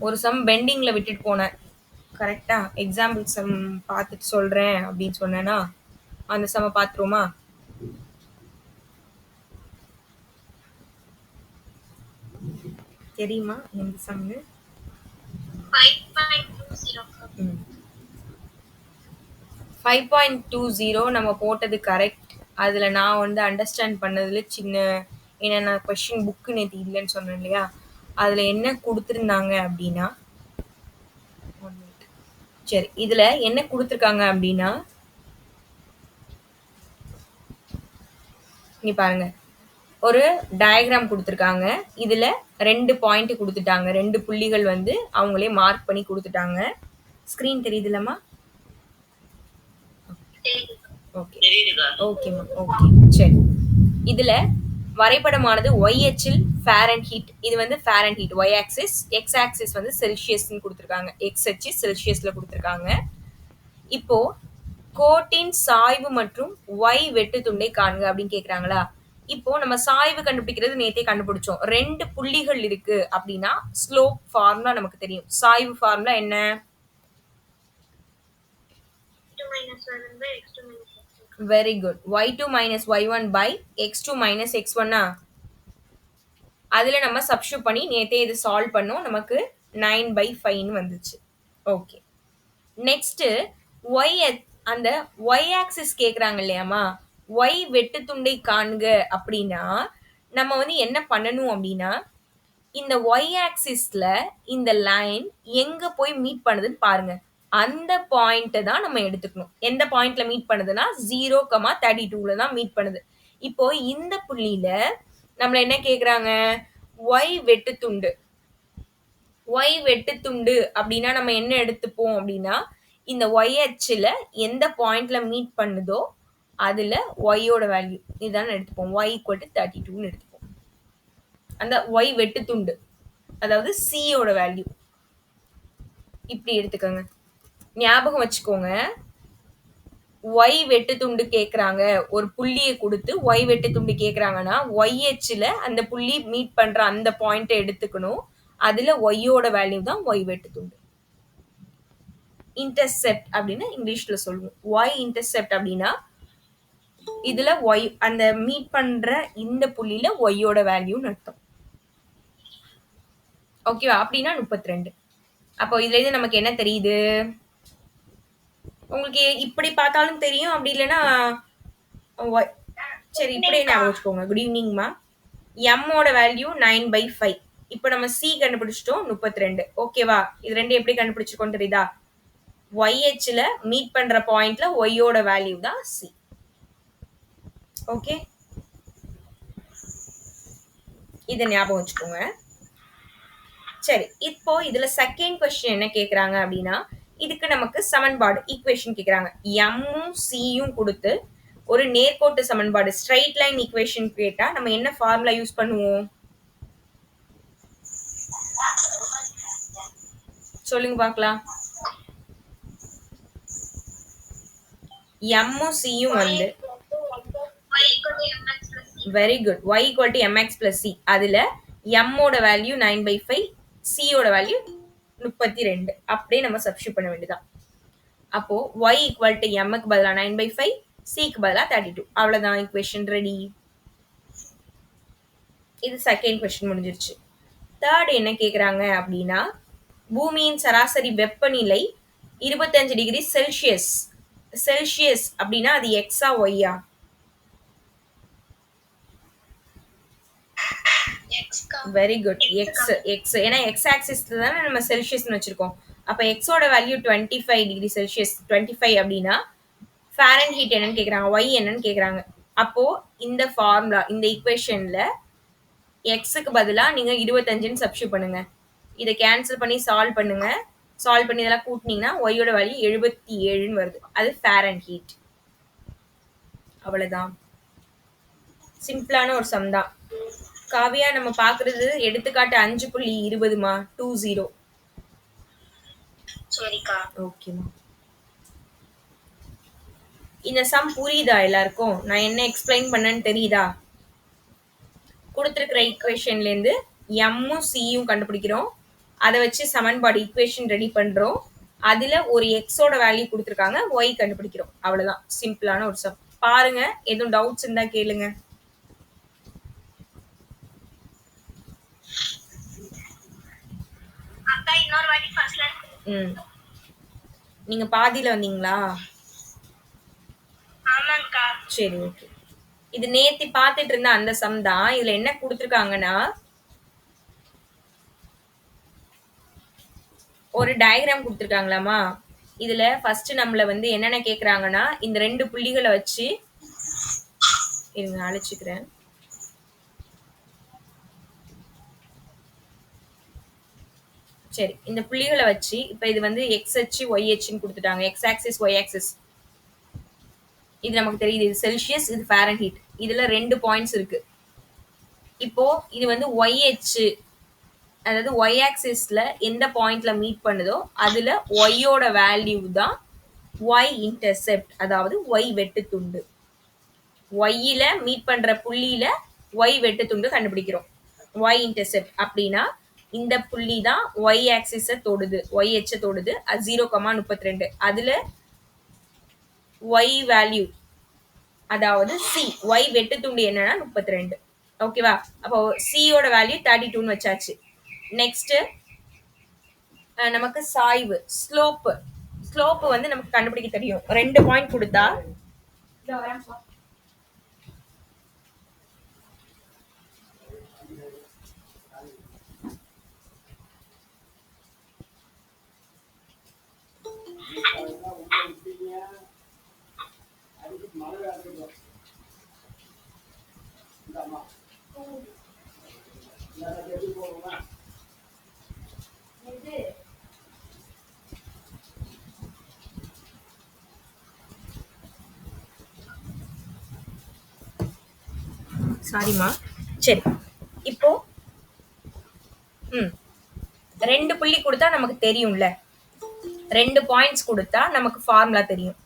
ஒரு சம் பெண்டிங்ல விட்டுட்டு போனேன். கரெக்ட்டா? எக்ஸாம்பிள் சம் பார்த்துட்டு சொல்றேன் அப்படின்னு சொன்னேனா, அந்த சம்ம பார்த்துருவோமா? தெரியுமா எந்த சம்னு? 5.20 நம்ம போட்டது கரெக்ட். அதுல நான் வந்து அண்டர்ஸ்டாண்ட் பண்ணதுல சின்ன ஏன்னா நான் கொஸ்டின் புக்கு நேற்று இல்லைன்னு சொன்னேன் இல்லையா? அதுல என்ன கொடுத்துருந்தாங்க அப்படின்னா, சரி இதுல என்ன கொடுத்துருக்காங்க அப்படின்னா, நீ பாருங்க ஒரு டயக்ராம் கொடுத்துருக்காங்க. இதுல 2 பாயிண்ட் கொடுத்துட்டாங்க. 2 புள்ளிகள் வந்து அவங்களே மார்க் பண்ணி கொடுத்துட்டாங்க. ஸ்கிரீன் தெரியுதுல்லம்மா? ஓகே ஓகேம்மா ஓகே சரி. இதுல வரைபடமானது y அச்சில் ஃபாரன்ஹீட், இது வந்து Fahrenheit y axis, x axis வந்து செல்சியஸ்னு கொடுத்துருக்காங்க. x அச்சு செல்சியஸ்ல கொடுத்துருக்காங்க. இப்போ கோட்டின் சாய்வு மற்றும் y வெட்டு துண்டை காண்க அப்படின்னு கேக்குறாங்களா? இப்போ நம்ம சாய்வு கண்டுபிடிக்கிறது நேத்தே கண்டுபிடிச்சோம். 2 புள்ளிகள் இருக்கு அப்படின்னா ஸ்லோப் ஃபார்முலா நமக்கு தெரியும். சாய்வு ஃபார்முலா என்ன? Very good. y2 minus y1 by x2 minus x1 அதுல நம்ம சப்ஸ்டிட்யூட் பண்ணி நேத்தே இது சால்வ் பண்ணோம். நமக்கு 9/5 வந்துச்சு. ஓகே. நெக்ஸ்ட் y அந்த y ஆக்சிஸ் கேக்குறாங்க இல்லையாமா? y வெட்டு துண்டை காண்க அப்படின்னா நம்ம வந்து என்ன பண்ணணும் அப்படின்னா, இந்த y ஆக்சிஸ்ல இந்த லைன் எங்க போய் மீட் பண்ணுதுன்னு பாருங்க. அந்த பாயிண்ட்டை தான் நம்ம எடுத்துக்கணும். எந்த பாயிண்ட்ல மீட் பண்ணுதுன்னா 0,32ல தான் மீட் பண்ணுது. இப்போ இந்த புள்ளியில நம்மள என்ன கேக்குறாங்க? y வெட்டுத்துண்டு. y வெட்டுத்துண்டு அப்படின்னா நம்ம என்ன எடுத்துப்போம் அப்படின்னா, இந்த y அச்சுல எந்த பாயிண்ட்ல மீட் பண்ணுதோ அதுல y ஓட வேல்யூ இதான் எடுத்துப்போம். y = 32ன்னு எடுத்துப்போம். அந்த y வெட்டுத்துண்டு அதாவது c ஓட வேல்யூ இப்படி எடுத்துக்கோங்க. ஞாபகம் வச்சுக்கோங்க. y வெட்டு துண்டு கேக்குறாங்க. ஒரு புள்ளியை கொடுத்து y வெட்டு துண்டு கேக்குறாங்கன்னா y அச்சுல அந்த புள்ளி மீட் பண்ற அந்த பாயிண்ட்டை எடுத்துக்கணும். அதுல y ஓட வேல்யூ தான் y வெட்டு துண்டு. இன்டர்செப்ட் அப்படின்னு இங்கிலீஷ்ல சொல்லுவோம். y இன்டர்செப்ட் அப்படின்னா இதுல y அந்த மீட் பண்ற இந்த புள்ளியில y ஓட வேல்யூன்னு அர்த்தம். ஓகேவா? அப்படின்னா 32. அப்போ இதுல இருந்து நமக்கு என்ன தெரியுது? உங்களுக்கு இப்படி பார்த்தாலும் தெரியும். அப்படி இல்லைன்னா சரி இப்படியே ஞாபகம் வச்சுக்கோங்க. குட் ஈவினிங்மா. m ஓட வேல்யூ 9/5. இப்போ நம்ம c கண்டுபிடிச்சிட்டோம் 32. ஓகேவா? இது ரெண்டு எப்படி கண்டுபிடிச்சிருக்கோம் தெரியுதா? y அச்சுல மீட் பண்ற பாயிண்ட்ல y ஓட வேல்யூ தான் c. ஓகே, இதை ஞாபகம் வச்சுக்கோங்க. சரி, இப்போ இதுல செகண்ட் கொஸ்டின் என்ன கேக்குறாங்க அப்படின்னா, இதுக்கு நமக்கு சமன்பாடு ஈக்குவேஷன் கேக்குறாங்க. m-ம் c-யும் கொடுத்து ஒரு நேர்கோட்டு சமன்பாடு ஸ்ட்ரைட் லைன் ஈக்குவேஷன் கேட்டா நம்ம என்ன ஃபார்முலா யூஸ் பண்ணுவோம்? சொல்லுங்க பார்க்கலாம். m-ம் c-யும் வந்து very good. y = mx plus c. அதுல m ஓட வேல்யூ 9/5, c ஓட வேல்யூ 32. அப்படியே நம்ம சப்ஸ்டிட்யூட் பண்ண வேண்டியதான். அப்போ y = m க்கு பதிலா 9/5, c க்கு பதிலா 32. அவ்வளவுதான், ஈக்குவேஷன் ரெடி. இது செகண்ட் கொஸ்டின் முடிஞ்சிருச்சு. தேர்ட் என்ன கேக்குறாங்க அப்படின்னா, பூமியின் சராசரி வெப்பநிலை 25 டிகிரி செல்சியஸ். செல்சியஸ் அப்படின்னா அது எக்ஸா ஒய்யா? Very good. எக்ஸ் ஏன்னா எக்ஸ் ஆக்சிஸ்ல தானே நம்ம செல்சியஸ்னு வச்சிருக்கோம். அப்ப எக்ஸோட வேல்யூ 25 டிகிரி செல்சியஸ். 25 அப்படின்னா ஃபாரன்ஹீட் என்னன்னு கேக்குறாங்க, ஒய் என்னன்னு கேக்குறாங்க. அப்போ இந்த ஃபார்முலா இந்த ஈக்குவேஷன்ல எக்ஸுக்கு பதிலா நீங்க 25ன்னு சப்ஸ்டிட்யூட் பண்ணுங்க. இதை கேன்சல் பண்ணி சால்வ் பண்ணுங்க. சால்வ் பண்ணி இதெல்லாம் கூட்டினீங்கன்னா ஒய்யோட வேல்யூ 77ன்னு வருது. அது ஃபாரன்ஹீட். அவ்வளவுதான், சிம்பிளான ஒரு சம் தான். காவியா, நம்ம பாக்குறது எடுத்துக்காட்டு 5.20மா 20. சரிக்கா. ஓகேமா. இந்த சம் புரியுதா எல்லாருக்கும்? நான் என்ன எக்ஸ்பிளைன் பண்ணேன்னு தெரியுதா? கொடுத்திருக்கிற ஈக்குவேஷன்ல இருந்து m-ம் c-யும் கண்டுபிடிக்கிறோம். அதை வச்சு சமன்பாடு ஈக்குவேஷன் ரெடி பண்றோம். அதுல ஒரு எக்ஸோட வேல்யூ கொடுத்துருக்காங்க, ஒய் கண்டுபிடிக்கிறோம். அவ்வளவுதான், சிம்பிளான ஒரு சம். பாருங்க, எதுவும் டவுட்ஸ் இருந்தா கேளுங்க. நீங்க பாதியில வந்தீங்களா? சரி, ஓகே. இது நேத்தி பாத்துட்டு இருந்த அந்த சம் தான். இதுல என்ன கொடுத்துருக்காங்கன்னா, ஒரு டயக்ராம் கொடுத்துருக்காங்களாமா. இதுல ஃபர்ஸ்ட் நம்மள வந்து என்னென்ன கேக்குறாங்கன்னா, இந்த 2 புள்ளிகளை வச்சு இருங்க அழைச்சுக்கிறேன். சரி, இந்த புள்ளிகளை வச்சு இப்ப இது வந்து எக்ஸ் அச்சு ஒய் அச்சுன்னு கொடுத்துட்டாங்க. எக்ஸ் ஆக்சிஸ் ஒய் ஆக்சிஸ் இது நமக்கு தெரியுது. இது செல்சியஸ், இது ஃபாரன்ஹீட். இதுல 2 பாயிண்ட்ஸ் இருக்கு. இப்போ இது வந்து ஒய் அச்சு, அதாவது ஒய் ஆக்சிஸ்ல எந்த பாயிண்ட்ல மீட் பண்ணுதோ அதுல ஒய்யோட வேல்யூ தான் ஒய் இன்டர்செப்ட், அதாவது ஒய் வெட்டு துண்டு. ஒய்யில மீட் பண்ற புள்ளியில ஒய் வெட்டு துண்டு கண்டுபிடிக்கிறோம். ஒய் இன்டர்செப்ட் அப்படின்னா இந்த புள்ளி தான் ஒய் ஆக்சிஸ தொடுது, ஒய் எச்ச தொடுது. அது 0,32. அதுல ஒய் வேல்யூ, அதாவது சி, ஒய் வெட்டு துண்டு என்னன்னா 32. ஓகேவா? அப்போ சியோட வேல்யூ 32ன்னு வச்சாச்சு. நெக்ஸ்ட் நமக்கு சாய்வு, ஸ்லோப்பு. ஸ்லோப்பு வந்து நமக்கு கண்டுபிடிக்க தெரியும். 2 பாயிண்ட் கொடுத்தா சாரிமா. சரி, இப்போ 2 புள்ளி கொடுத்தா நமக்கு தெரியும்ல, 2 பாயிண்ட்ஸ் கொடுத்தா நமக்கு ஃபார்முலா தெரியும்.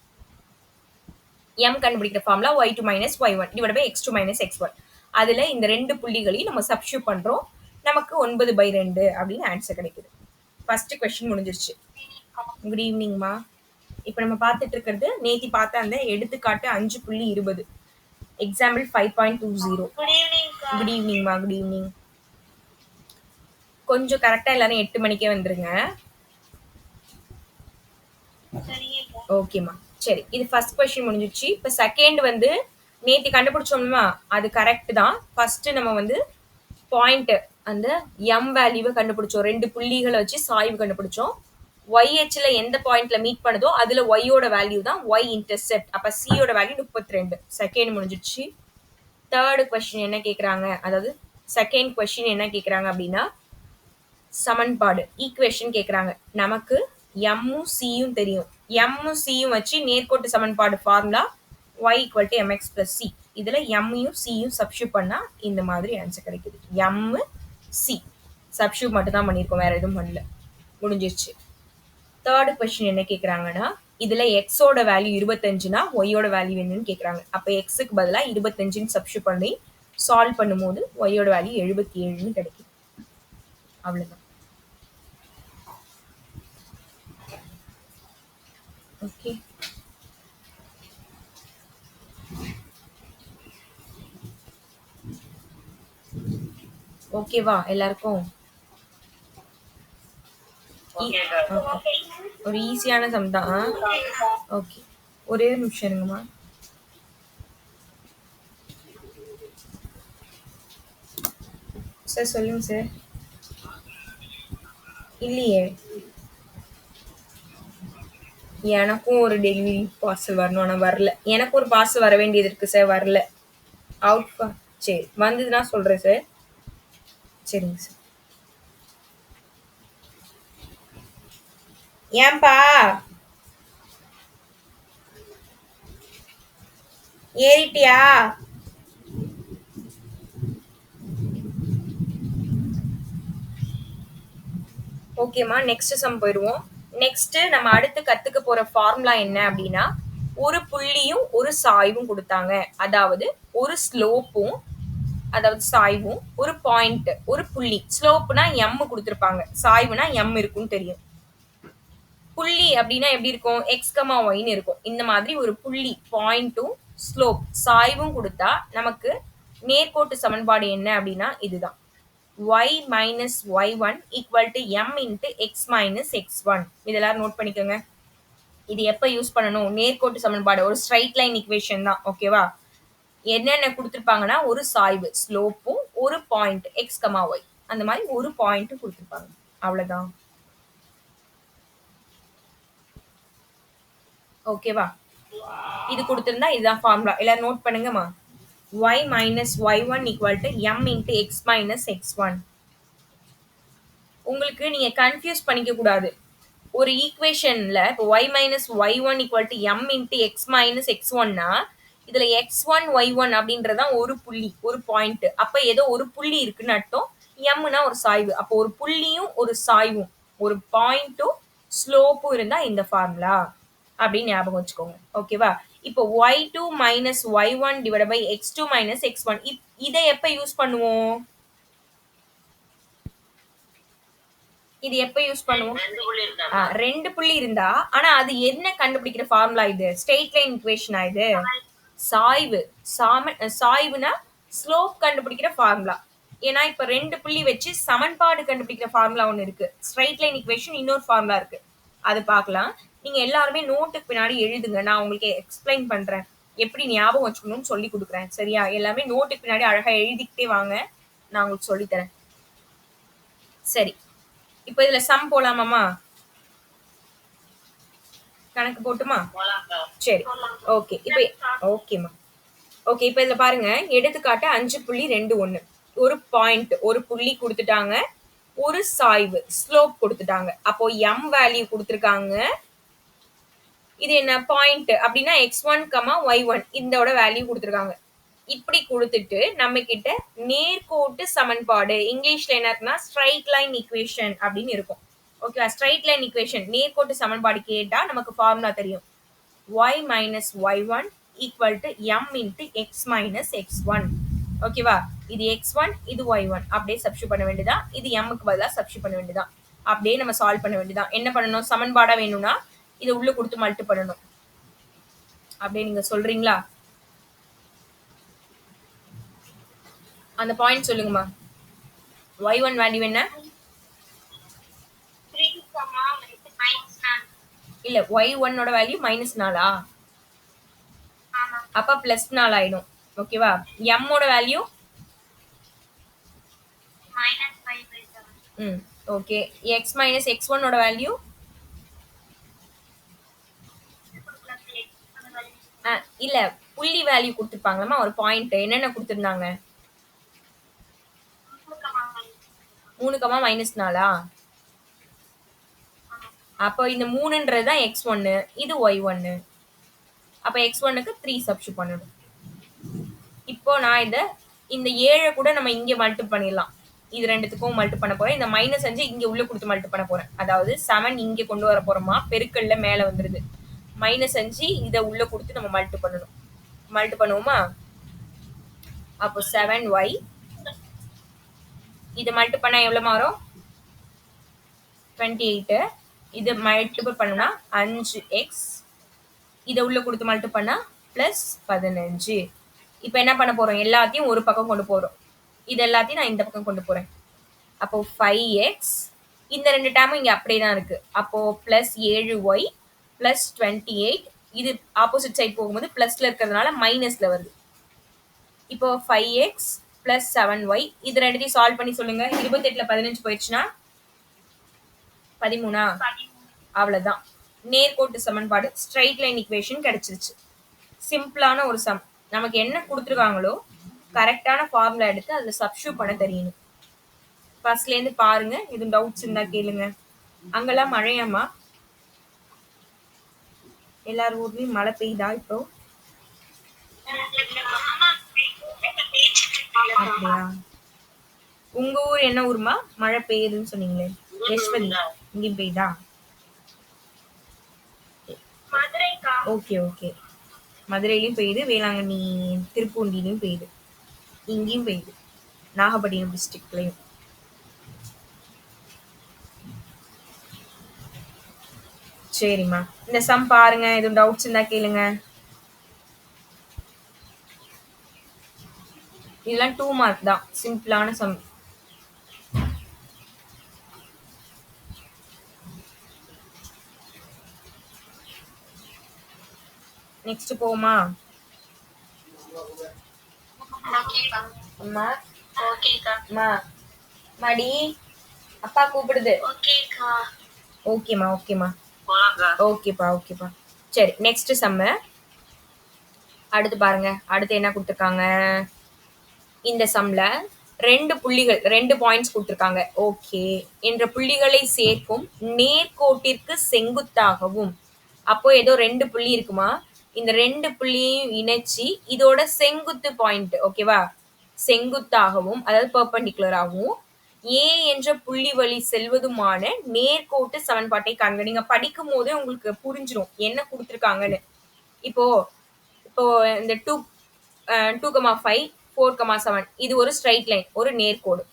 m கண்டுபிடிக்கிற formula y2 minus y1 divide by x2 minus x1. அதுல இந்த 2 புள்ளிகளையும் நம்ம சப்ஸ்டிட்யூட் பண்றோம். நமக்கு 9/2 அப்படின்னு ஆன்சர் கிடைக்குது. ஃபர்ஸ்ட் கொஸ்டின் முடிஞ்சிருச்சு. குட் ஈவினிங்மா. இப்போ நம்ம பார்த்துட்டு இருக்கிறது நேத்தி பார்த்த அந்த எடுத்துக்காட்டு 5.20, எக்ஸாம்பிள் 5.20. குட் ஈவினிங்மா. Good evening. கொஞ்சம் கரெக்டா எல்லாரும் 8 மணிக்கே வந்துருங்க. ஓகேமா. சரி, இது ஃபர்ஸ்ட் கொஸ்டின் முடிஞ்சிருச்சு. இப்போ செகண்ட் வந்து நேத்தி கண்டுபிடிச்சோம்னா அது கரெக்ட் தான். ஃபர்ஸ்ட் நம்ம வந்து பாயிண்ட் அந்த எம் வேல்யூவை கண்டுபிடிச்சோம். 2 புள்ளிகளை வச்சு சாய்வு கண்டுபிடிச்சோம். ஒய்ஹெச்ல எந்த பாயிண்ட்ல மீட் பண்ணுதோ அதுல ஒய்யோட வேல்யூ தான் ஒய் இன்டர்செப்ட். அப்ப சியோட வேல்யூ 32. செகண்ட் முடிஞ்சிருச்சு. தேர்ட் கொஸ்டின் என்ன கேக்குறாங்க, அதாவது செகண்ட் கொஸ்டின் என்ன கேக்குறாங்க அப்படின்னா, சமன்பாடு ஈக்குவேஷன் கேக்குறாங்க. நமக்கு எம்மும் சியும் தெரியும். எம்மும் சியும் வச்சு நேர்கோட்டு சமன்பாடு formula y equal to mx plus C. இதுல எம்மையும் சியும் சப்ஸ்டியூட் பண்ணா இந்த மாதிரி ஆன்சர் கிடைக்குது. எம் சி சப்ஸ்டியூட் மட்டும் தான் பண்ணியிருக்கோம், வேற எதுவும் பண்ணல. முடிஞ்சிருச்சு. தேர்ட் கொஸ்டின் என்ன கேக்குறாங்கன்னா, இதுல எக்ஸோட வேல்யூ 25னா ஒய்யோட வேல்யூ என்னன்னு கேக்குறாங்க. அப்ப எக்ஸுக்கு பதிலா 25ன்னு சப்ஸ்டியூட் பண்ணி சால்வ் பண்ணும்போது ஒய்யோட வேல்யூ 77ன்னு கிடைக்கும். அவ்வளவுதான். ஓகே, ஓகேவா எல்லாருக்கும்? ஒரு ஈஸியான சம் தான். ஓகே, ஒரே நிமிஷம் இருங்கம்மா. சார் சொல்லுங்க சார். இல்லையே, எனக்கும் ஒரு டெலிவரி பார்சல் வரணும், ஆனால் வரல. எனக்கு ஒரு பார்சல் வர வேண்டியது இருக்கு சார், வரல. அவுட். சரி, வந்ததுன்னா சொல்றேன் சார். சரிங்க சார். ஏன்பா ஏறிட்டியா? ஓகேம்மா, நெக்ஸ்ட் சம் போயிடுவோம். நெக்ஸ்ட் நம்ம அடுத்து கத்துக்க போற ஃபார்முலா என்ன அப்படின்னா, ஒரு புள்ளியும் ஒரு சாய்வும் கொடுத்தாங்க, அதாவது ஒரு ஸ்லோப்பும் அதாவது சாய்வும் ஒரு பாயிண்ட் ஒரு புள்ளி. ஸ்லோப்னா எம் கொடுத்துருப்பாங்க, சாய்வுனா எம் இருக்கும்னு தெரியும். புள்ளி அப்படின்னா எப்படி இருக்கும், எக்ஸ் கமா ஒய்னு இருக்கும். இந்த மாதிரி ஒரு புள்ளி பாயிண்ட்டும் ஸ்லோப் சாய்வும் கொடுத்தா நமக்கு நேர்கோட்டு சமன்பாடு என்ன அப்படின்னா இதுதான். y minus y1 equal to m into x minus x1. இதெல்லாம் நோட் பண்ணிக்கோங்க. இது எப்ப யூஸ் பண்ணணும், நேர்கோட்டு சமன்பாடு ஒரு ஸ்ட்ரைட் லைன் ஈக்குவேஷன் தான். ஓகேவா? என்னென்ன கொடுத்துருப்பாங்கன்னா ஒரு சாய்வு ஸ்லோப்பும் ஒரு பாயிண்ட் எக்ஸ் கமா ஒய், அந்த மாதிரி ஒரு பாயிண்ட்டும் கொடுத்துருப்பாங்க. அவ்வளவுதான். ஓகேவா? இது கொடுத்திருந்தா இதுதான் ஃபார்முலா. எல்லாரும் note பண்ணுங்கம்மா. y minus y1 equal to m into x minus x1. உங்களுக்கு நீங்க கன்ஃபியூஸ் பண்ணிக்க கூடாது. ஒரு ஈக்குவேஷன்ல இப்போ y minus y1 equal to m into x minus x1னா இதுல x1 y1 அப்படின்றதான் ஒரு புள்ளி ஒரு பாயிண்ட். அப்ப ஏதோ ஒரு புள்ளி இருக்குன்னு அர்த்தம். mனா ஒரு சாய்வு. அப்போ ஒரு புள்ளியும் ஒரு சாய்வும் ஒரு பாயிண்ட்டும் ஸ்லோப்பும் இருந்தா இந்த ஃபார்முலா அப்படின்னு ஞாபகம் வச்சுக்கோங்க. ஓகேவா? இப்போ y2 minus y1 divided by x2 minus x1 இதை எப்ப யூஸ் பண்ணுவோம், இது எப்ப யூஸ் பண்ணுவோம், ரெண்டு புள்ளி இருந்தா. ஆனா அது என்ன கண்டுபிடிக்கிற ஃபார்முலா, இது ஸ்ட்ரெயிட் லைன் ஈக்குவேஷனா, இது சாய்வு. சாய்வுனா ஸ்லோப் கண்டுபிடிக்கிற ஃபார்முலா. ஏன்னா இப்ப ரெண்டு புள்ளி வச்சு சமன்பாடு கண்டுபிடிக்கிற ஃபார்முலா ஒன்னு இருக்கு, ஸ்ட்ரெயிட் லைன் ஈக்குவேஷன் இன்னொரு ஃபார்முலா இருக்கு, அது பார்க்கலாம். நீங்க எல்லாருமே நோட்டுக்கு பின்னாடி எழுதுங்க, நான் உங்களுக்கு எக்ஸ்பிளைன் பண்றேன், எப்படி ஞாபகம் வச்சுக்கணும்னு சொல்லி கொடுக்குறேன். சரியா? எல்லாமே நோட்டுக்கு பின்னாடி அழகா எழுதிக்கிட்டே வாங்க, நான் உங்களுக்கு சொல்லி தரேன். சரி, இப்ப இதுல சம் போலாமாமா, கணக்கு போட்டுமா? சரி, ஓகே. இப்ப ஓகேமா, ஓகே. இப்ப இதுல பாருங்க, எடுத்துக்காட்டு 5.21. ஒரு பாயிண்ட் ஒரு புள்ளி கொடுத்துட்டாங்க, ஒரு சாய்வு ஸ்லோப் கொடுத்துட்டாங்க. அப்போ m வேல்யூ கொடுத்துருக்காங்க. இது என்ன பாயிண்ட் அப்படின்னா x1 y1 இதோட வேல்யூ கொடுத்துருக்காங்க. இப்படி கொடுத்துட்டு நம்ம கிட்ட நேர்கோட்டு சமன்பாடு, இங்கிலீஷ்ல என்ன இருக்குன்னா ஸ்ட்ரைட் லைன் ஈக்குவேஷன் அப்படின்னு இருக்கும். ஓகேவா? ஸ்ட்ரைட் லைன் ஈக்குவேஷன் நேர்கோட்டு சமன்பாடு கேட்டா நமக்கு ஃபார்முலா தெரியும். y minus y1 equal to m into x minus x1. ஓகேவா? இது x1 இது y1 அப்படியே சப்ஸ்டிட்யூட் பண்ண வேண்டியதா. இது m க்கு பதிலா சப்ஸ்டிட்யூட் பண்ண வேண்டியதா. அப்படியே நம்ம சால்வ் பண்ண வேண்டியதா. என்ன பண்ணணும், சமன்பாடா வேணும்னா இதை உள்ள கொடுத்து மல்டி பண்ணணும். அப்படியே நீங்க சொல்றீங்களா? அந்த பாயிண்ட் சொல்லுங்கம்மா. y1 வேல்யூ என்ன? இல்ல, y1 ஓட வேல்யூ -4. அப்ப +4 ஆயிடும். ஓகேவா? m ஓட value okay. x minus x1 ஓட வேல்யூ இல்ல, புள்ளி வேல்யூ கொடுத்துருப்பாங்களா ஒரு பாயிண்ட், என்னென்ன கொடுத்துருந்தாங்க? 3, -4. அப்போ இந்த 3ன்றது தான் x1, இது y1. அப்ப x1க்கு 3 சப்ஸ்டிட்யூட் பண்ணணும். இப்போ நான் இந்த 7 கூட நம்ம இங்க மல்டி பண்ணிடலாம். இது ரெண்டுத்துக்கும் மல்டி பண்ண போறேன். இந்த -5 இங்க உள்ள கொடுத்து மல்டி பண்ண போறேன். அதாவது 7 இங்க கொண்டு வர போறோமா, பெருக்கல்ல மேல வந்துருது. -5 இதை உள்ள கொடுத்து நம்ம மல்டி பண்ணணும். மல்டி பண்ணுவோமா? அப்போ 7y இதை மல்டி பண்ணா எவ்வளவு மாறும், 28. இது மல்டிபிள் பண்ணா 5x, இதை உள்ள கொடுத்து மல்டி பண்ணா +15. இப்போ என்ன பண்ண போறோம், எல்லாத்தையும் ஒரு பக்கம் கொண்டு போறோம். இது எல்லாத்தையும் நான் இந்த பக்கம் கொண்டு போறேன். அப்போ 5x, இந்த ரெண்டு டேமும் இங்க அப்படியே தான் இருக்கு. அப்போ +7y +28. இது ஆப்போசிட் சைட் போகும்போது பிளஸ்ல இருக்கிறதுனால மைனஸ்ல வருது. இப்போ 5x +7y, இது ரெண்டுத்தையும் சால்வ் பண்ணி சொல்லுங்க. 28ல 15 போயிடுச்சுன்னா 13. அவ்வளவுதான், நேர்கோட்டு சமன்பாடு ஸ்ட்ரைட் லைன் ஈக்குவேஷன் கிடைச்சிருச்சு. சிம்பிளான ஒரு சம். நமக்கு என்ன கொடுத்துருக்காங்களோ கரெக்டான ஃபார்முலா எடுத்து அதுல சப்ஸ்டிட்யூட் பண்ண தெரியணும். ஃபர்ஸ்ட்ல இருந்து பாருங்க, எதுவும் டவுட்ஸ் இருந்தா கேளுங்க. அங்கெல்லாம் மழையாமா? எல்லார் ஊர்லயும் மழை பெய்யுதா இப்போ? அப்படியா? உங்க ஊர் என்ன ஊர்மா? மழை பெய்யுதுன்னு சொன்னீங்களே, யஷ்வந்த், இங்கேயும் பெய்யுதா? ஓகே ஓகே, மதுரையிலயும் பெய்யுது, வேளாங்கண்ணி திருப்பூண்டிலையும் பெய்யுது. இங்கேயும் பெய்யுது, நாகப்பட்டினம் டிஸ்ட்ரிக்ட்லயும். சரிம்மா, இந்த சம் பாருங்க, எதுவும் டவுட்ஸ் இருந்தா கேளுங்க. இதெல்லாம் 2 மார்க் தான், சிம்பிளான சம். நெக்ஸ்ட் போமா? அம்மா அம்மா மடி அப்பா கூப்பிடுது. ஓகேம்மா ஓகேம்மா ஓகேப்பா ஓகேப்பா. சரி, நெக்ஸ்ட் சம்மு அடுத்து பாருங்க. அடுத்து என்ன கொடுத்துருக்காங்க? இந்த சம்ல 2 புள்ளிகள், 2 பாயிண்ட்ஸ் கொடுத்துருக்காங்க. ஓகே, என்ற புள்ளிகளை சேர்க்கும் நேர்கோட்டிற்கு செங்குத்தாகவும், அப்போ ஏதோ 2 புள்ளி இருக்குமா, இந்த 2 புள்ளியையும் இணைச்சி இதோட செங்குத்து பாயிண்ட், ஓகேவா, செங்குத்தாகவும் அதாவது பெர்பெண்டிகுலராகவும் ஏ என்ற புள்ளி வழி செல்வதுமான நேர்கோட்டு சமன்பாட்டை காண்க. நீங்க படிக்கும் போதே உங்களுக்கு புரிஞ்சிடும் என்ன கொடுத்துருக்காங்கன்னு. இப்போ இப்போ இந்த 2,5 4,7 இது ஒரு ஸ்ட்ரைட் லைன், ஒரு நேர்கோடு.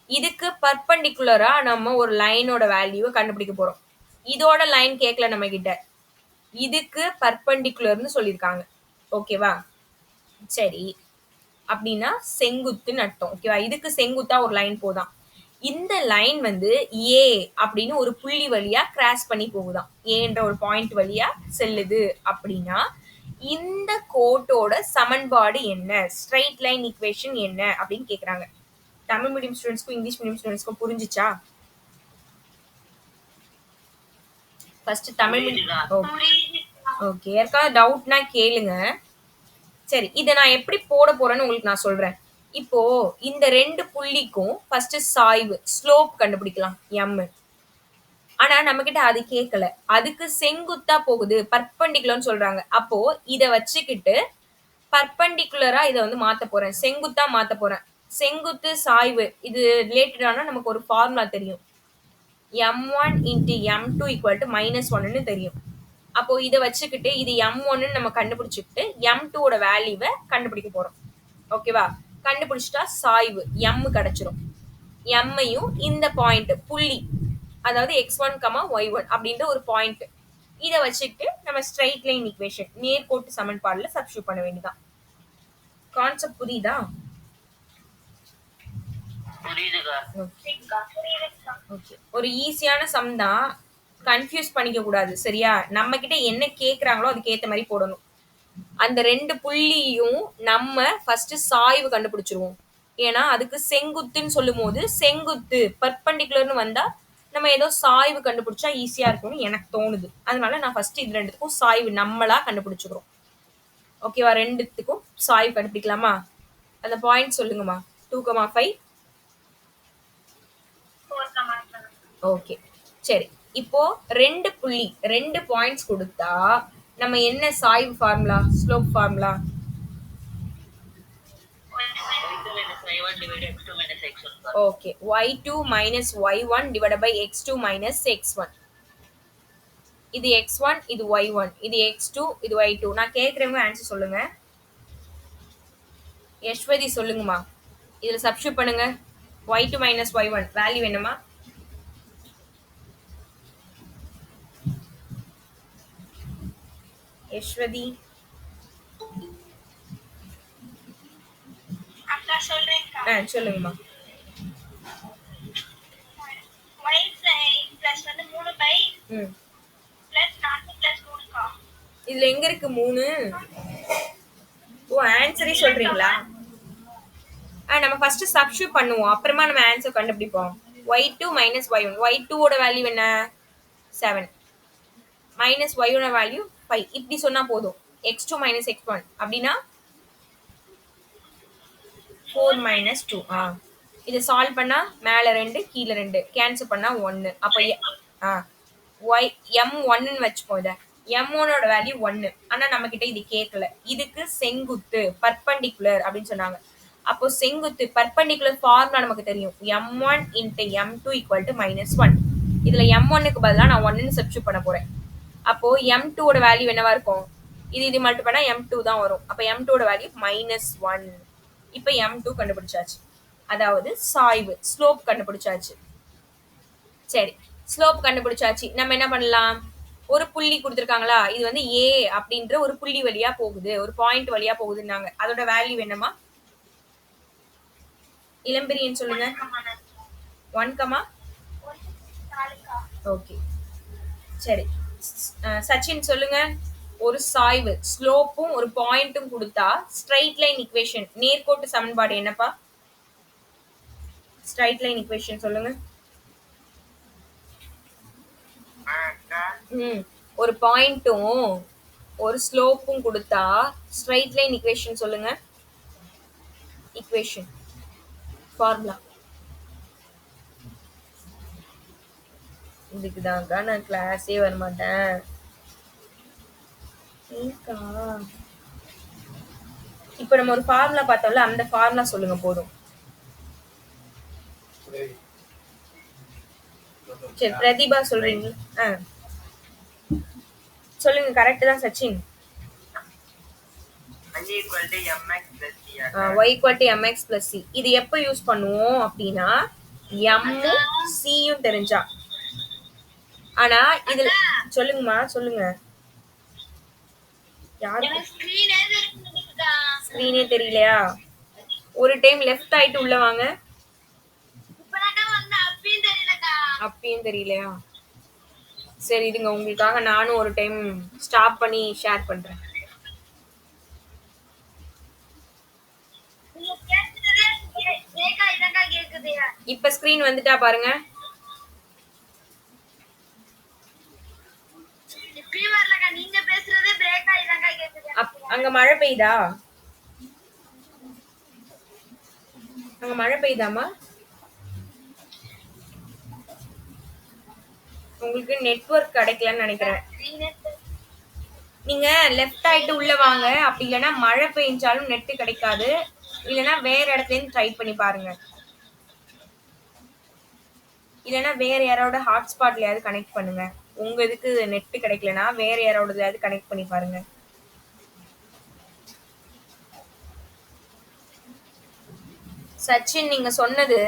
இதுக்கு பர்பண்டிகுலரா நம்ம ஒரு லைனோட வேல்யூவை கண்டுபிடிக்க போறோம். இதோட லைன் கேட்கல நம்ம கிட்ட, இதுக்கு பர்பண்டிகுலர்னு சொல்லியிருக்காங்க. ஓகேவா? சரி, அப்படின்னா செங்குத்துன்னு அர்த்தம். ஓகேவா? இதுக்கு செங்குத்தா ஒரு லைன் போதான். இந்த லைன் வந்து ஏ அப்படின்னு ஒரு புள்ளி வழியா கிராஸ் பண்ணி போகுதான். ஏன்ற ஒரு பாயிண்ட் வழியா செல்லுது அப்படின்னா இந்த கோட்டோட சமன்பாடு என்ன, ஸ்ட்ரைட் லைன் ஈக்குவேஷன் என்ன அப்படின்னு கேக்குறாங்க. தமிழ் மீடியம் ஸ்டூடெண்ட்ஸ்க்கும் இங்கிலீஷ் மீடியம் ஸ்டூடெண்ட்ஸ்க்கும் புரிஞ்சுச்சா? ஃபர்ஸ்ட் தமிழ் ஓகே, யாருக்காவது டவுட்னா கேளுங்க. சரி, இதை நான் எப்படி போட போறேன்னு உங்களுக்கு நான் சொல்றேன். இப்போ இந்த 2 புள்ளிக்கும் ஃபர்ஸ்ட் சாய்வு ஸ்லோப் கண்டுபிடிக்கலாம், எம். ஆனா நம்ம கிட்ட அது கேட்கல, அதுக்கு செங்குத்தா போகுது, பர்பண்டிகுலர்னு சொல்றாங்க. அப்போ இத வச்சுக்கிட்டு பர்பண்டிகுலரா இதை வந்து மாத்த போறேன், செங்குத்தா மாத்த போறேன். செங்குத்து சாய்வு இது ரிலேட்டடான நமக்கு ஒரு ஃபார்முலா தெரியும், m1 into m2 equal to -1ன்னு தெரியும். அப்போ இதை வச்சுக்கிட்டு இது m1ன்னு நம்ம கண்டுபிடிச்சிட்டு m2ஓட வேல்யூவை கண்டுபிடிக்க போறோம். ஓகேவா? கண்டுபிடிச்சிட்டா சாய்வு m கிடைச்சிரும். m-ஐயும் இந்த பாயிண்ட் புள்ளி, அதாவது x1, y1 அப்படின்ற ஒரு பாயிண்ட், இதை வச்சுக்கிட்டு நம்ம ஸ்ட்ரைட் லைன் ஈக்குவேஷன் நேர்கோட்டு சமன்பாடுல சப்ஸ்டிட்யூட் பண்ண வேண்டியதான். கான்செப்ட் புரியுதா? ஒரு ஈஸியான சம் தான், கன்ஃபியூஸ் பண்ணிக்க கூடாது. சரியா? நம்ம கிட்ட என்ன கேக்குறாங்களோ அதுக்கு ஏத்த மாதிரி போடணும். அந்த 2 புள்ளியும் நம்ம ஃபர்ஸ்ட் சாய்வு கண்டுபிடிச்சிருவோம். ஏன்னா அதுக்கு செங்குத்துன்னு சொல்லும் போது செங்குத்து பர்பண்டிகுலர்னு வந்தா நம்ம ஏதோ சாய்வு கண்டுபிடிச்சா ஈஸியா இருக்கும்னு எனக்கு தோணுது. அதனால நான் ஃபர்ஸ்ட் இது 2த்துக்கும் சாய்வு நம்மளா கண்டுபிடிச்சுக்கிறோம். ஓகேவா? 2த்துக்கும் சாய்வு கண்டுபிடிக்கலாமா? அந்த பாயிண்ட் சொல்லுங்கம்மா. 2,5 ஓகே. சரி, இப்போ 2 புள்ளி 2 பாயிண்ட்ஸ் கொடுத்தா நம்ம என்ன சாய்வு formula, slope formula? Okay, y2 minus y1 divided by x2 minus x1. இது x1, இது y1, இது x2, இது y2. நான் கேக்குறவங்க ஆன்சர் சொல்லுங்க. யஷ்வதி சொல்லுங்கம்மா. இதுல சப்ஸ்டிட்யூட் பண்ணுங்க. y2 minus y1 வேல்யூ என்னமா? யஷ்வதி சொல்லுங்கம்மா. இதுல எங்க இருக்கு 3? ஓ, ஆன்சரே சொல்றீங்களா? நம்ம ஃபர்ஸ்ட் சப்ஸ்டிட்யூட் பண்ணுவோம், அப்புறமா நம்ம ஆன்சர் கண்டுபிடிப்போம். y2 minus y1, y2 ஓட வேல்யூ என்ன? 7 minus y1 ஓட வேல்யூ 5. இப்படி சொன்னா போதும். x2 minus x1 அப்படின்னா 4 minus 2. இதை சால்வ் பண்ணா மேல 2 கீழே 2 கேன்சல் பண்ணா 1. அப்ப m1ன்னு வச்சுக்கோ. இதை m1ஓட வேல்யூ 1. ஆனா நம்ம கிட்ட இது கேட்கல, இதுக்கு செங்குத்து பர்பண்டிகுலர் அப்படின்னு சொன்னாங்க. அப்போ செங்குத்து பர்பண்டிகுலர் ஃபார்முலா நமக்கு தெரியும், m1 into m2 equal to -1. இதுல m1க்கு பதிலா நான் 1ன்னு சப்ஸ்டிட்யூட் பண்ண போறேன். அப்போ m2ஓட வேல்யூ என்னவா இருக்கும்? இது மல்டிபிள் பண்ணா m2 தான் வரும். அப்ப m2ஓட வேல்யூ -1. இப்ப m2 கண்டுபிடிச்சாச்சு. அதாவது சாய்வு ஸ்லோப் கண்டுபிடிச்சாச்சு. சரி, ஸ்லோப் கண்டுபிடிச்சாச்சு. நம்ம என்ன பண்ணலாம்? ஒரு புள்ளி கொடுத்துருக்காங்களா, இது வந்து ஏ அப்படின்ற ஒரு புள்ளி வழியா போகுது, ஒரு பாயிண்ட் வழியா போகுதுன்னாங்க. அதோட வேல்யூ என்னமா? இளம்பிரியன் சொல்லுங்க. 1, ஓகே. சரி, சச்சின் சொல்லுங்க. ஒரு சாய்வு ஸ்லோப்பும் ஒரு பாயிண்ட்டும் கொடுத்தா ஸ்ட்ரைட் லைன் ஈக்குவேஷன் நேர்கோட்டு சமன்பாடு என்னப்பா? ஸ்ட்ரைட் லைன் ஈக்குவேஷன் சொல்லுங்க. ஒரு பாயிண்ட்டும் ஒரு ஸ்லோப்பும் கொடுத்தா ஸ்ட்ரைட் லைன் ஈக்குவேஷன் சொல்லுங்க. Equation formula. இதுக்கு தாங்க நான் கிளாஸே வர மாட்டேன். இப்ப நம்ம ஒரு ஃபார்முலா பார்த்தோம்ல, அந்த ஃபார்முலா சொல்லுங்க போதும். சரி, பிரதிபா சொல்றீங்க. சொல்லுங்க. கரெக்ட் தான் Sachin. y equal to mx plus c. இது எப்ப யூஸ் பண்ணுவோம் அப்படின்னா m c யும் தெரிஞ்சா. ஆனா இது சொல்லுங்கம்மா, சொல்லுங்க. ஸ்கிரீனே தெரியலையா? ஒரு டைம் லெஃப்ட் ஆயிட்டு உள்ள வாங்க. அப்பயும் தெரியலையா? சரி, இதுங்க உங்களுக்காக நானும் ஒரு டைம் ஸ்டாப் பண்ணி ஷேர் பண்றேன். இப்ப ஸ்கிரீன் வந்துட்டா பாருங்க. அங்க மழை பெய்யுதா? அங்க மழை பெய்யுதாமா? உங்களுக்கு நெட்வொர்க் கிடைக்கலன்னு நினைக்கிறேன். நீங்க லெஃப்ட் ஆயிட்டு உள்ள வாங்க. அப்படி இல்லைன்னா மழை பெய்ஞ்சாலும் நெட் கிடைக்காது. இல்லைன்னா வேற இடத்துல இருந்து ட்ரை பண்ணி பாருங்க. இல்லைன்னா வேற யாரோட ஹாட்ஸ்பாட்லயாவது கனெக்ட் பண்ணுங்க. உங்க இதுக்கு நெட் கிடைக்கலனா வேற யாரோடதையாவது கனெக்ட் பண்ணி பாருங்க. சச்சின், நீங்க சொன்னது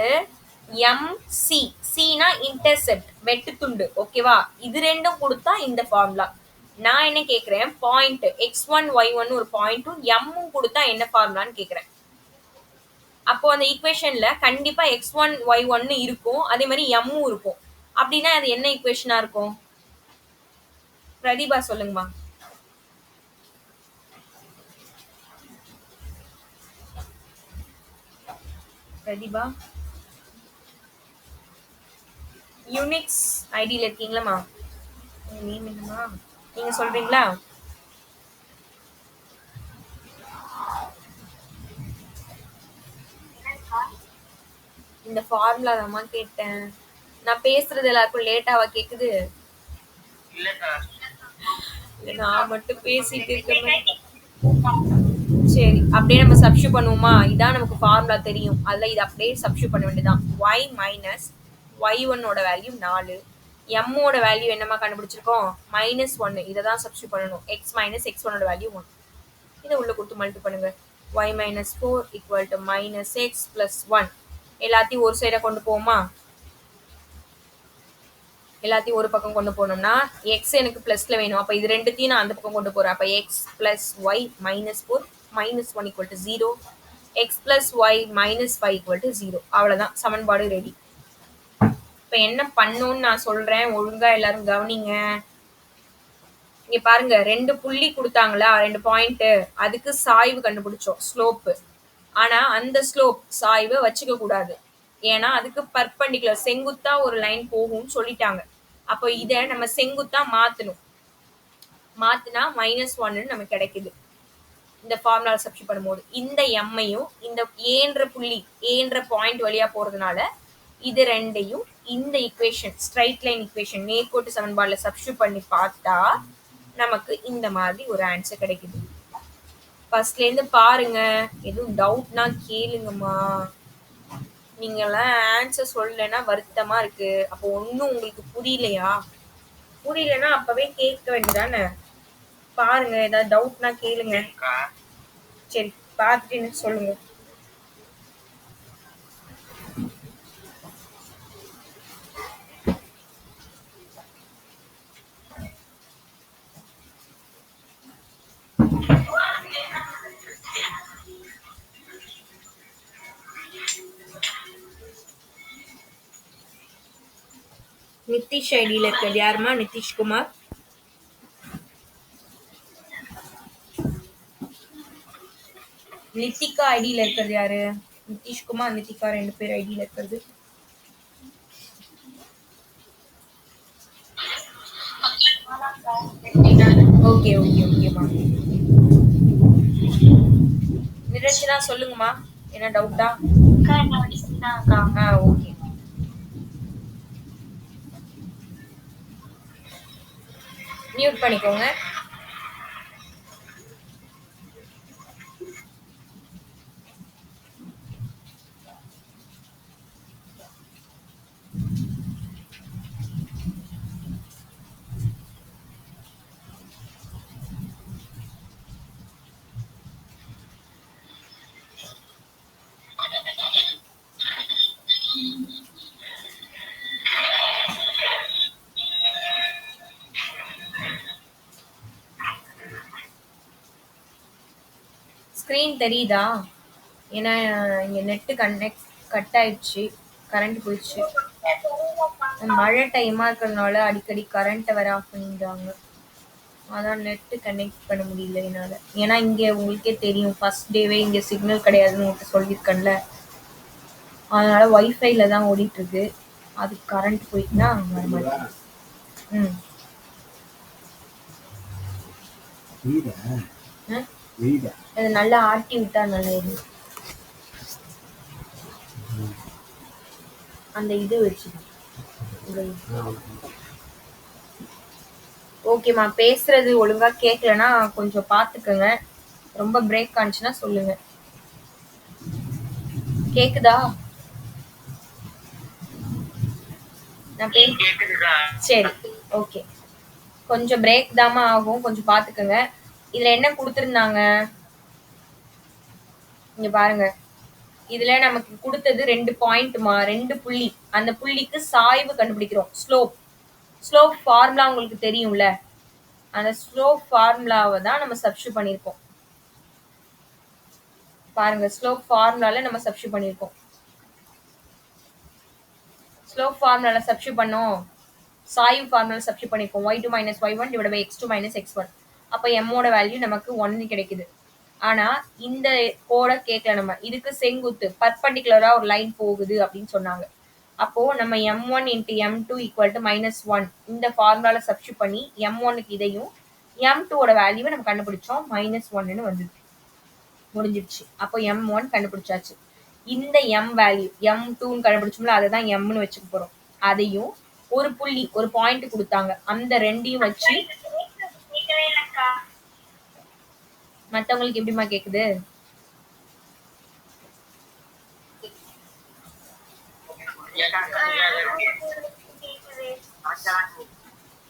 MC. சினா இன்டர்செப்ட், வெட்டு துண்டு. ஓகேவா? இது ரெண்டும் கொடுத்தா இந்த ஃபார்முலா. நான் என்ன கேக்குறேன், பாயிண்ட் x1 y1 ஒரு பாயிண்ட்டும் m கொடுத்தா என்ன ஃபார்முலான்னு கேக்குறேன். அப்போ அந்த ஈக்குவேஷன்ல கண்டிப்பா x1 y1 இருக்கும், அதே மாதிரி m இருக்கும். அப்படின்னா அது என்ன ஈக்குவேஷனா இருக்கும்? பிரதிபா சொல்லுங்கம்மா. பிரதிபா யூனிக்ஸ் ஐடியில் இருக்கீங்களாம்மா? நேம் என்னம்மா? நீங்க சொல்றீங்களா? இந்த ஃபார்முலா தான்மா கேட்டேன். நான் பேசுறது எல்லாருக்கும் லேட்டாவா கேக்குது? நான் மட்டும் பேசிட்டு இருக்கேன். சரி, அப்படியே நம்ம சப்ஸ்டியூட் பண்ணுவோமா? இதான் நமக்கு ஃபார்முலா தெரியும். அதுல இது அப்படியே சப்ஸ்டியூட் பண்ண வேண்டியதான். y மைனஸ் y1 ஓட வேல்யூ 4, m ஓட வேல்யூ என்னமா கண்டுபிடிச்சிருக்கோம்? -1. இதை தான் சப்ஸ்டியூட் பண்ணணும். x மைனஸ் x1 ஓட வேல்யூ 1. இதை உள்ள கொடுத்து மல்டிப்ளை பண்ணுங்க. y minus 4 equal to minus X plus 1. எல்லாத்தையும் ஒரு சைடா கொண்டு போவோமா? எல்லாத்தையும் ஒரு பக்கம் கொண்டு போனோம்னா எக்ஸ் எனக்கு பிளஸ்ல வேணும். அப்ப இது ரெண்டுத்தையும் நான் அந்த பக்கம் கொண்டு போறேன். அப்ப x plus y minus 4 minus 1 equal to 0. X plus y minus 5 equal to 0. அவ்வளவுதான், சமன்பாடு ரெடி. இப்ப என்ன பண்ணணும்னு நான் சொல்றேன், ஒழுங்கா எல்லாரும் கவனிங்க. இங்க பாருங்க, 2 புள்ளி கொடுத்தாங்களா, 2 பாயிண்ட். அதுக்கு சாய்வு கண்டுபிடிச்சோம், ஸ்லோப்பு. ஆனா அந்த ஸ்லோப் சாய்வை வச்சுக்க கூடாது. ஏன்னா அதுக்கு பர்பண்டிகுலர், செங்குத்தா ஒரு லைன் போகும்னு சொல்லிட்டாங்க. அப்போ இதை நம்ம செங்குத்தா மாத்தணும். மாத்தினா -1 நமக்கு கிடைக்குது இந்த ஃபார்முலா சப்ஸ்டிட்யூட் பண்ணும்போது. இந்த எம்ஐயும் இந்த ஏன்ற புள்ளி, ஏன்ற பாயிண்ட் வழியா போறதுனால இது ரெண்டையும் இந்த ஈக்குவேஷன், ஸ்ட்ரைட் லைன் ஈக்குவேஷன், நேர்கோட்டு சமன்பாடுல சப்ஸ்டிட்யூட் பண்ணி பார்த்தா நமக்கு இந்த மாதிரி ஒரு ஆன்சர் கிடைக்குது. ஃபர்ஸ்ட்ல இருந்து பாருங்க, எதுவும் டவுட்னா கேளுங்கம்மா. நீங்கெல்லாம் ஆன்சர் சொல்லலைன்னா வருத்தமா இருக்கு. அப்போ ஒன்னும் உங்களுக்கு புரியலையா? புரியலன்னா அப்பவே கேட்க வேண்டியதானே. பாருங்க, ஏதாவது டவுட்னா கேளுங்க. சரி, பார்த்துட்டு சொல்லுங்க. நிதிஷ் ஐடியில் இருக்கிறது யாருமா? நிதிஷ்குமார். நித்திகா ஐடியில் இருக்கிறது யாரு? நிதிஷ்குமார், நிதிகா 2 பேர் ஐடியில் இருக்கிறது. ஓகே ஓகே ஓகேம்மா. நிரஞ்சனா சொல்லுங்கம்மா, என்ன டவுட்டா? ஓகே. மியூட் பண்ணிக்கோங்க. ஸ்க்ரீன் தெரியுதா? ஏன்னா இங்கே நெட்டு கட் ஆயிடுச்சு, கரண்ட் போயிடுச்சு. மழை டைமாக இருக்கிறதுனால அடிக்கடி கரண்ட்டை வேற ஆஃப் பண்ணிடுறாங்க. அதான் நெட்டு கனெக்ட் பண்ண முடியல என்னால். ஏன்னா இங்கே உங்களுக்கே தெரியும், ஃபர்ஸ்ட் டேவே இங்கே சிக்னல் கிடையாதுன்னு உங்களுக்கு சொல்லியிருக்கேன்ல. அதனால் ஒய்ஃபைல தான் ஓடிட்டுருக்கு. அதுக்கு கரண்ட் போயிட்டுனா வர மாட்டேங்குது. அது நல்லா ஆட்டி விட்டா நல்லது. அந்த இது வச்சு ஓகேம்மா. பேசுறது ஒழுங்கா கேட்கலன்னா கொஞ்சம் பார்த்துக்கோங்க. ரொம்ப பிரேக் ஆனிச்சுன்னா சொல்லுங்க. கேக்குதா? சரி ஓகே. கொஞ்சம் பிரேக் தாமா ஆகும், கொஞ்சம் பார்த்துக்கோங்க. இதுல என்ன கொடுத்துருந்தாங்க இங்க பாருங்க. இதுல நமக்கு கொடுத்தது 2 பாயிண்ட்மா, 2 புள்ளி. அந்த புள்ளிக்கு சாய்வு கண்டுபிடிக்கிறோம். ஸ்லோப் ஃபார்முலா உங்களுக்கு தெரியும்ல. அந்த ஸ்லோப் ஃபார்முலாவை தான் நம்ம சப்ஸ்டிட்யூட் பண்ணியிருக்கோம். பாருங்க, ஸ்லோப் ஃபார்முலால நம்ம சப்ஸ்டிட்யூட் பண்ணியிருக்கோம். ஸ்லோப் ஃபார்முலால சப்ஸ்டிட்யூட் பண்ணோம், சாய்வு ஃபார்முலால சப்ஸ்டிட்யூட் பண்ணியிருக்கோம். y2 minus y1 divided by x2 minus x1. அப்போ m ஓட வேல்யூ நமக்கு 1 கிடைக்குது. ஆனா இந்த கோட கேட்கல. நம்ம இதுக்கு செங்குத்து பர்பண்டிகுலரா ஒரு லைன் போகுது அப்படின்னு சொன்னாங்க. அப்போ நம்ம m1 into m2 equal to -1 இந்த ஃபார்முலால சப்ஸ்டிட்யூட் பண்ணி m1க்கு இதையும் m2 ஓட வேல்யூவை நம்ம கண்டுபிடிச்சோம். -1ன்னு வந்தது. முடிஞ்சிருச்சு. அப்போ m1 கண்டுபிடிச்சாச்சு. இந்த m வேல்யூ m2ன்னு கண்டுபிடிச்சோம்ல, அதை தான் mன்னு வச்சுக்க போறோம். அதையும் ஒரு புள்ளி, ஒரு பாயிண்ட் கொடுத்தாங்க, அந்த ரெண்டையும் வச்சு. மத்தவங்களுக்கு எப்படிமா கேக்குது?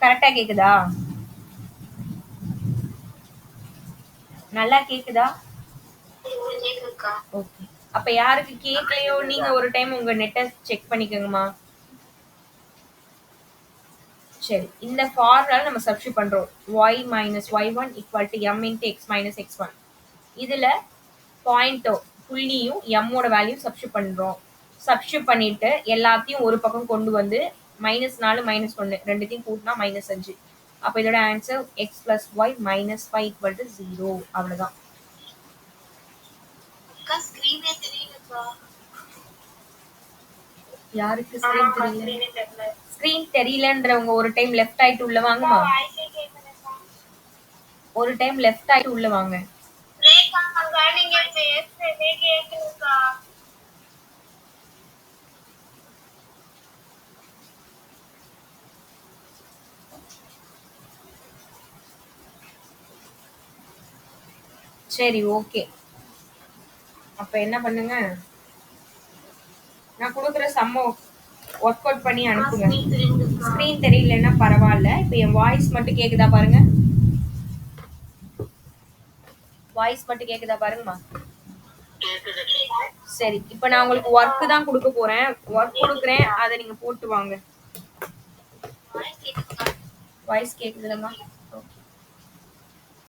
கரெக்டா கேக்குதா? நல்லா கேக்குதா? ஓகே. அப்ப யாருக்கு கேட்கலையோ நீங்க ஒரு டைம் உங்க நெட்டை செக் பண்ணிக்கோங்கம்மா. சரி, இந்த ஃபார்முலால நம்ம சப்ஸ்டிட்யூட் பண்றோம். y minus y1 equal to m into x minus x1. இதுல பாயிண்டோ புள்ளியும் m ஓட வேல்யூ சப்ஸ்டிட்யூட் பண்றோம். சப்ஸ்டிட்யூட் பண்ணிட்டு எல்லாத்தையும் ஒரு பக்கம் கொண்டு வந்து -4 -1 ரெண்டுத்தையும் கூட்டினா -5. அப்ப இதோட answer x plus y minus 5 equal to 0. அவ்வளவுதான். யாருக்கு ஸ்கிரீன் தெரியல? ஸ்கிரீன் தெரியலன்றவங்க ஒரு டைம் லெஃப்ட் ஆயிட்டு உள்ள வாங்கம்மா. ஒரு டைம் லெஃப்ட் ஆயிட்டு உள்ள வாங்க. சரி ஓகே. அப்ப என்ன பண்ணுங்க, நான் கொடுக்குற சம்ம ஒர்க் அவுட் பண்ணி அனுப்புங்க. ஸ்கிரீன் தெரியலன்னா பரவாயில்ல. இப்போ என் வாய்ஸ் மட்டும் கேக்குதா பாருங்க. வாய்ஸ் மட்டும் கேக்குதா பாருங்கம்மா. சரி, இப்போ நான் உங்களுக்கு ஒர்க் தான் கொடுக்க போறேன். ஒர்க் கொடுக்குறேன், அதை நீங்க போட்டு வாங்க. வாய்ஸ் கேக்குதுலம்மா?